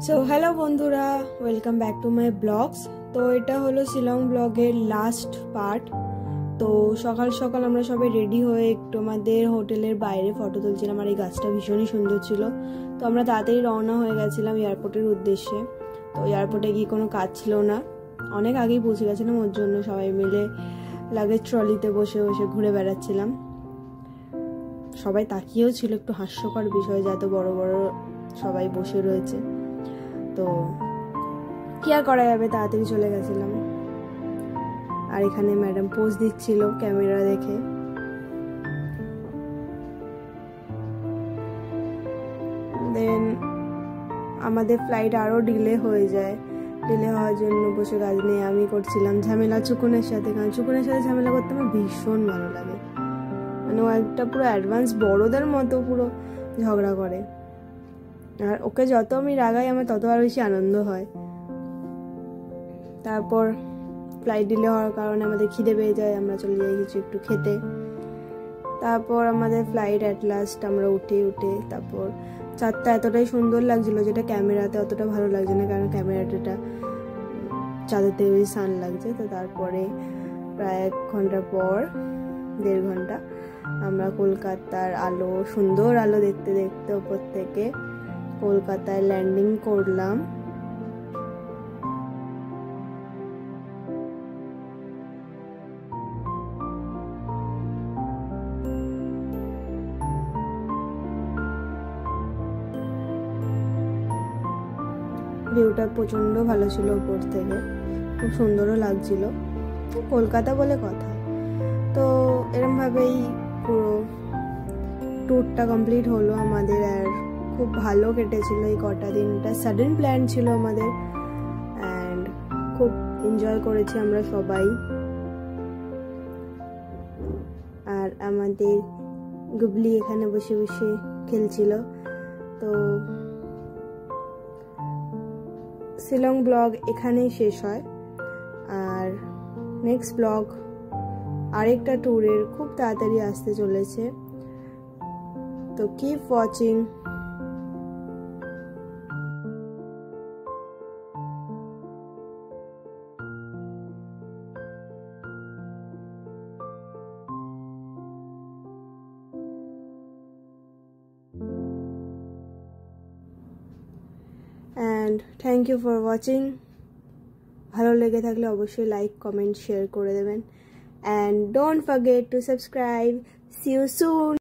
So hello বন্ধুরা, welcome back to my blogs. তো এটা হলো শিলং ব্লগের লাস্ট পার্ট। তো সকাল সকাল আমরা সবাই রেডি হয়ে একটু আমাদের হোটেলের বাইরে ফটো তুলছিলাম, আর এই গাছটা ভীষণই সুন্দর ছিল। তো আমরা তাড়াতাড়ি রওনা হয়ে গেছিলাম এয়ারপোর্টের উদ্দেশ্যে। তো এয়ারপোর্টে গিয়ে কোনো কাজ ছিল না, অনেক আগেই পৌঁছে গেছিলাম, ওর জন্য সবাই মিলে লাগেজ ট্রলিতে বসে বসে ঘুরে বেড়াচ্ছিলাম। সবাই তাকিয়েও ছিল, একটু হাস্যকর বিষয় যে এত বড় বড় সবাই বসে রয়েছে। তো কি আর করা যাবে, তাড়াতাড়ি চলে গেছিলাম। আর এখানে ম্যাডাম পোজ দিচ্ছিল ক্যামেরা দেখে। দেন আমাদের ফ্লাইট আরো ডিলে হয়ে যায়। ডিলে হওয়ার জন্য বসে কাজ নিয়ে আমি করছিলাম ঝামেলা চুকুনের সাথে, কারণ চুকুনের সাথে ঝামেলা করতে আমার ভীষণ ভালো লাগে। মানে ও একটা পুরো অ্যাডভান্স বড়দের মতো পুরো ঝগড়া করে, আর ওকে যত আমি রাগাই আমার তত আর বেশি আনন্দ হয়। তারপর ফ্লাইট ডিলে হওয়ার কারণে আমাদের খিদে পেয়ে যায়, আমরা চলে যাই কিছু একটু খেতে। তারপর আমাদের ফ্লাইট অ্যাট লাস্ট আমরা উঠে তারপর চাঁদটা এতটাই সুন্দর লাগছিল যেটা ক্যামেরাতে অতটা ভালো লাগছে না, কারণ ক্যামেরাটা চাঁদের থেকে বেশি সান লাগছে। তো তারপরে প্রায় 1 ঘন্টা পর, 1.5 ঘন্টা, আমরা কলকাতার আলো, সুন্দর আলো দেখতে দেখতে ওপর থেকে কলকাতায় ল্যান্ডিং করলাম। ভিউটা প্রচন্ড ভালো ছিল উপর থেকে, খুব সুন্দরও লাগছিল, কলকাতা বলে কথা। তো এরম ভাবেই পুরো ট্যুরটা কমপ্লিট হলো আমাদের, আর খুব ভালো কেটেছিল এই কটা দিনটা। সাডেন প্ল্যান ছিল আমাদের, অ্যান্ড খুব এনজয় করেছি আমরা সবাই। আর আমাদের গুবলি এখানে বসে বসে খেলছিল। তো শিলং ব্লগ এখানেই শেষ হয়, আর নেক্সট ব্লগ আরেকটা ট্যুরের খুব তাড়াতাড়ি আসতে চলেছে। তো keep watching. And thank you for watching. ভালো লেগে থাকলে অবশ্যই লাইক, কমেন্ট, শেয়ার করে দেবেন। And don't forget to subscribe. See you soon.